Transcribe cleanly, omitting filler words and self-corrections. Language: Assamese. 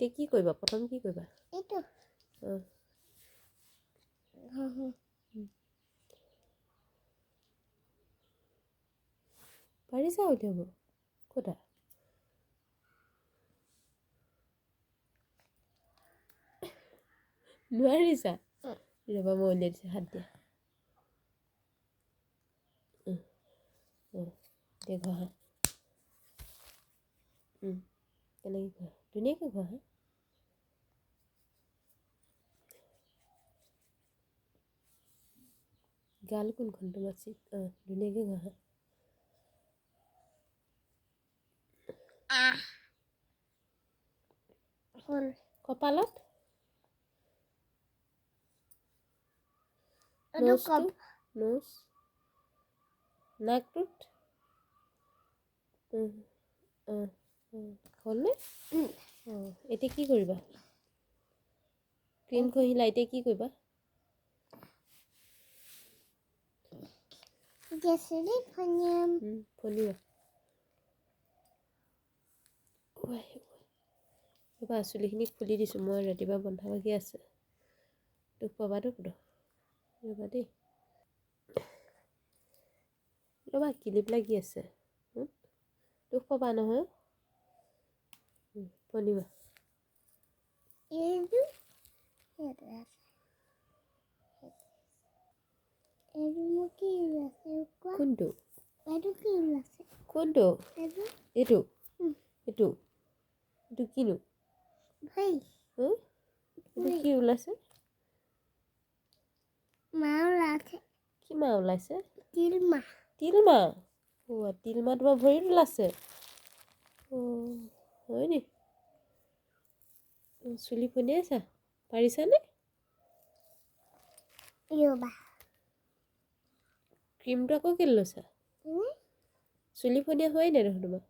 এতিয়া কি কৰিবা প্ৰথম কি কৰিবা এইটো পাৰিছা উলিয়াব ক'তা নোৱাৰিছা ৰ'বা মই উলিয়াই দিছোঁ হাত দিয়া এতিয়া ঘঁহা তেনেকৈ ঘঁহা ধুনীয়াকৈ ঘঁহা গাল কোনখন তোমাৰ চিট ধুনীয়াকৈ ঘঁহা কপালত নোজটো নোজ নাকটোত হ'লনে এতিয়া কি কৰিবা ক্ৰীম ঘঁহিলা এতিয়া কি কৰিবা ফলিবা ৰ'বা চুলিখিনি খুলি দিছোঁ মই ৰাতিপুৱা বন্ধা বাগি আছে দুখ পাবাতো পুতো ৰ'বা দেই ৰ'বা কিলিপ লাগি আছে দুখ পাবা নহয় ফলিবা কোনটো কোনটো এইটো এইটো এইটো কিনো এইটো কি ওলাইছে কি মাহ ওলাইছে তিল মাহ তিল মাহ তোমাৰ ভৰিত ওলাইছে হয় নি চুলি ফলিয়াইছা পাৰিছানে ক্ৰীমটো আকৌ কেলৈ লৈছা চুলি ফলিয়া হোৱাই নাই দেখোন তোমাৰ